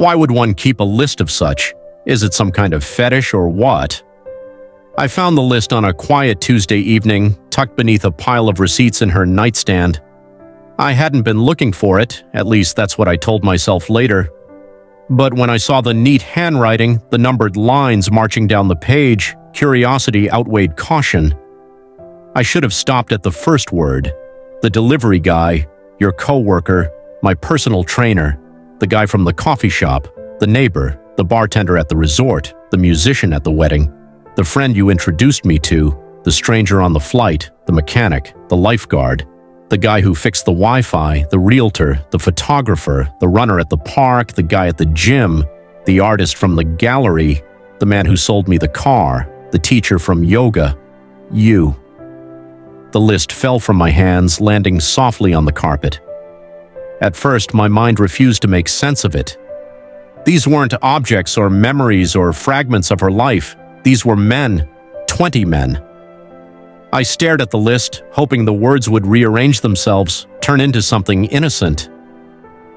Why would one keep a list of such? Is it some kind of fetish or what? I found the list on a quiet Tuesday evening, tucked beneath a pile of receipts in her nightstand. I hadn't been looking for it, at least that's what I told myself later. But when I saw the neat handwriting, the numbered lines marching down the page, curiosity outweighed caution. I should have stopped at the first word. The delivery guy, your coworker, my personal trainer, the guy from the coffee shop, the neighbor, the bartender at the resort, the musician at the wedding, the friend you introduced me to, the stranger on the flight, the mechanic, the lifeguard, the guy who fixed the Wi-Fi, the realtor, the photographer, the runner at the park, the guy at the gym, the artist from the gallery, the man who sold me the car, the teacher from yoga, you. The list fell from my hands, landing softly on the carpet. At first, my mind refused to make sense of it. These weren't objects or memories or fragments of her life. These were men, 20 men. I stared at the list, hoping the words would rearrange themselves, turn into something innocent.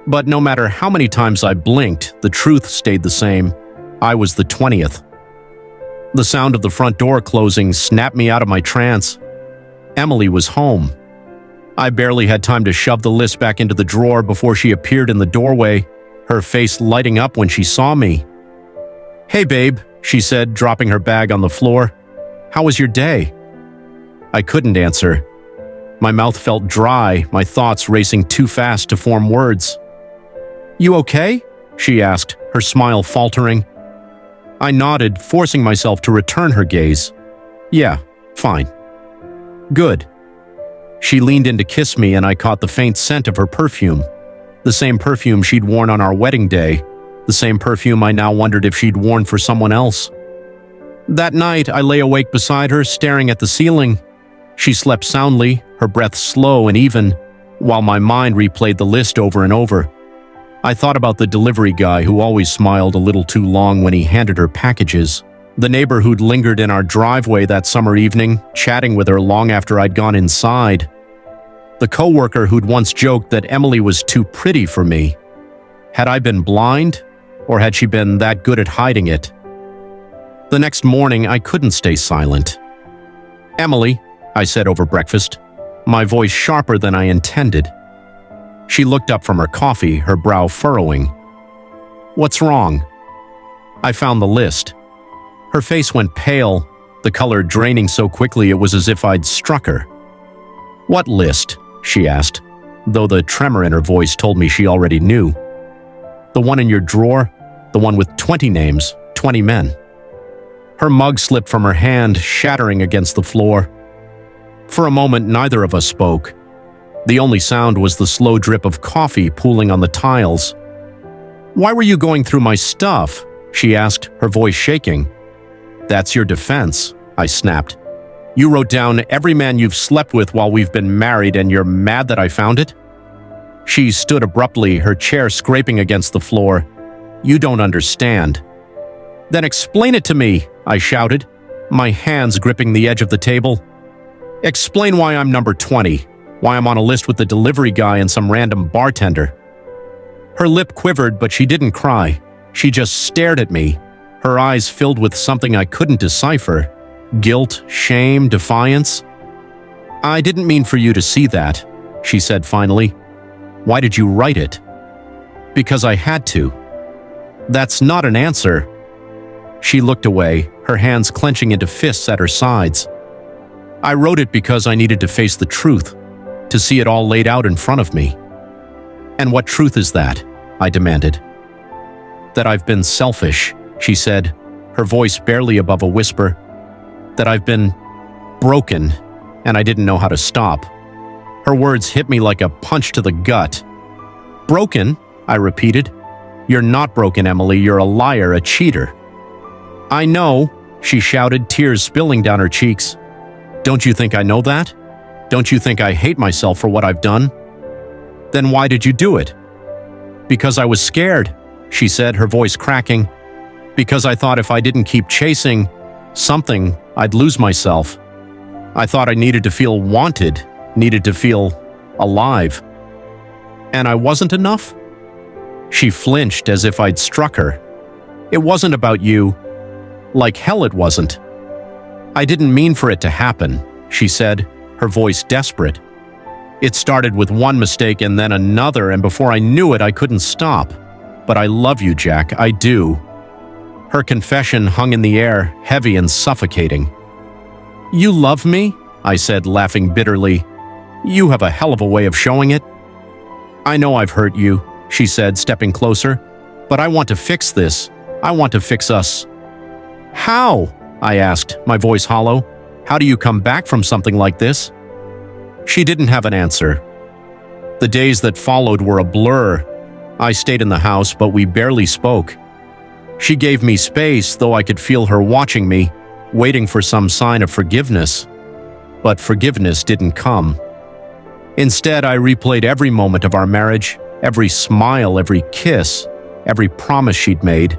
But no matter how many times I blinked, the truth stayed the same. I was the 20th. The sound of the front door closing snapped me out of my trance. Emily was home. I barely had time to shove the list back into the drawer before she appeared in the doorway, her face lighting up when she saw me. "Hey, babe," she said, dropping her bag on the floor. "How was your day?" I couldn't answer. My mouth felt dry, my thoughts racing too fast to form words. "You okay?" she asked, her smile faltering. I nodded, forcing myself to return her gaze. "Yeah, fine." "Good." She leaned in to kiss me, and I caught the faint scent of her perfume. The same perfume she'd worn on our wedding day, the same perfume I now wondered if she'd worn for someone else. That night, I lay awake beside her, staring at the ceiling. She slept soundly, her breath slow and even, while my mind replayed the list over and over. I thought about the delivery guy who always smiled a little too long when he handed her packages, the neighbor who'd lingered in our driveway that summer evening, chatting with her long after I'd gone inside, the coworker who'd once joked that Emily was too pretty for me. Had I been blind, or had she been that good at hiding it? The next morning, I couldn't stay silent. "Emily," I said over breakfast, my voice sharper than I intended. She looked up from her coffee, her brow furrowing. "What's wrong?" I found the list. Her face went pale, the color draining so quickly it was as if I'd struck her. "What list?" she asked, though the tremor in her voice told me she already knew. "The one in your drawer? The one with 20 names, 20 men." Her mug slipped from her hand, shattering against the floor. For a moment, neither of us spoke. The only sound was the slow drip of coffee pooling on the tiles. "Why were you going through my stuff?" she asked, her voice shaking. "That's your defense," I snapped. "You wrote down every man you've slept with while we've been married, and you're mad that I found it?" She stood abruptly, her chair scraping against the floor. "You don't understand." "Then explain it to me," I shouted, my hands gripping the edge of the table. "Explain why I'm number 20, why I'm on a list with the delivery guy and some random bartender." Her lip quivered, but she didn't cry. She just stared at me, her eyes filled with something I couldn't decipher. Guilt, shame, defiance. "I didn't mean for you to see that," she said finally. "Why did you write it?" "Because I had to." "That's not an answer." She looked away, her hands clenching into fists at her sides. "I wrote it because I needed to face the truth, to see it all laid out in front of me." "And what truth is that?" I demanded. "That I've been selfish," she said, her voice barely above a whisper. "That I've been broken, and I didn't know how to stop." Her words hit me like a punch to the gut. "Broken?" I repeated. "You're not broken, Emily. You're a liar, a cheater." "I know," she shouted, tears spilling down her cheeks. "Don't you think I know that? Don't you think I hate myself for what I've done?" "Then why did you do it?" "Because I was scared," she said, her voice cracking. "Because I thought if I didn't keep chasing something, I'd lose myself. I thought I needed to feel wanted, needed to feel alive." "And I wasn't enough?" She flinched as if I'd struck her. It wasn't about you. Like hell it wasn't. I didn't mean for it to happen, she said, her voice desperate. It started with one mistake and then another, and before I knew it, I couldn't stop. But I love you, Jack, I do. Her confession hung in the air, heavy and suffocating. You love me? I said, laughing bitterly. You have a hell of a way of showing it. I know I've hurt you, she said, stepping closer. But I want to fix this. I want to fix us. How? I asked, my voice hollow. How do you come back from something like this? She didn't have an answer. The days that followed were a blur. I stayed in the house, but we barely spoke. She gave me space, though I could feel her watching me, waiting for some sign of forgiveness. But forgiveness didn't come. Instead, I replayed every moment of our marriage, every smile, every kiss, every promise she'd made.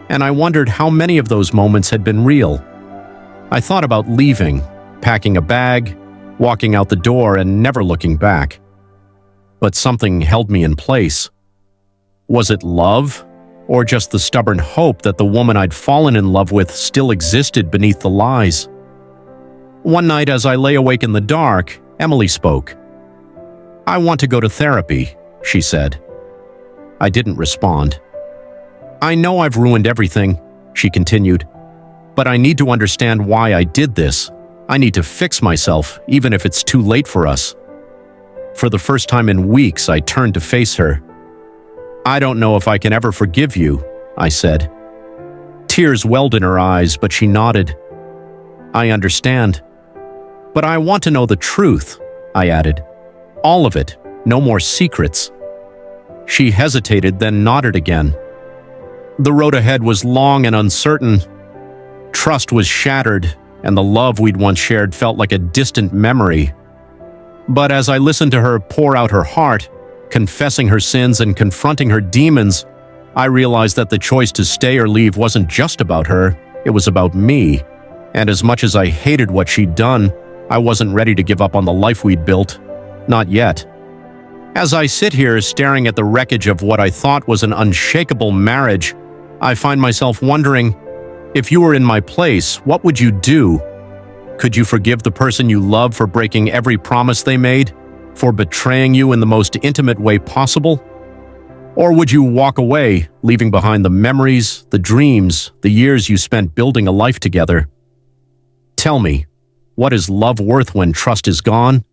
And I wondered how many of those moments had been real. I thought about leaving, packing a bag, walking out the door and never looking back. But something held me in place. Was it love, or just the stubborn hope that the woman I'd fallen in love with still existed beneath the lies? One night as I lay awake in the dark, Emily spoke. I want to go to therapy, she said. I didn't respond. I know I've ruined everything, she continued, but I need to understand why I did this. I need to fix myself, even if it's too late for us. For the first time in weeks, I turned to face her. I don't know if I can ever forgive you, I said. Tears welled in her eyes, but she nodded. I understand. But I want to know the truth, I added. All of it, no more secrets. She hesitated, then nodded again. The road ahead was long and uncertain. Trust was shattered, and the love we'd once shared felt like a distant memory. But as I listened to her pour out her heart, confessing her sins and confronting her demons, I realized that the choice to stay or leave wasn't just about her, it was about me. And as much as I hated what she'd done, I wasn't ready to give up on the life we'd built. Not yet. As I sit here staring at the wreckage of what I thought was an unshakable marriage, I find myself wondering, if you were in my place, what would you do? Could you forgive the person you love for breaking every promise they made? For betraying you in the most intimate way possible? Or would you walk away, leaving behind the memories, the dreams, the years you spent building a life together? Tell me, what is love worth when trust is gone?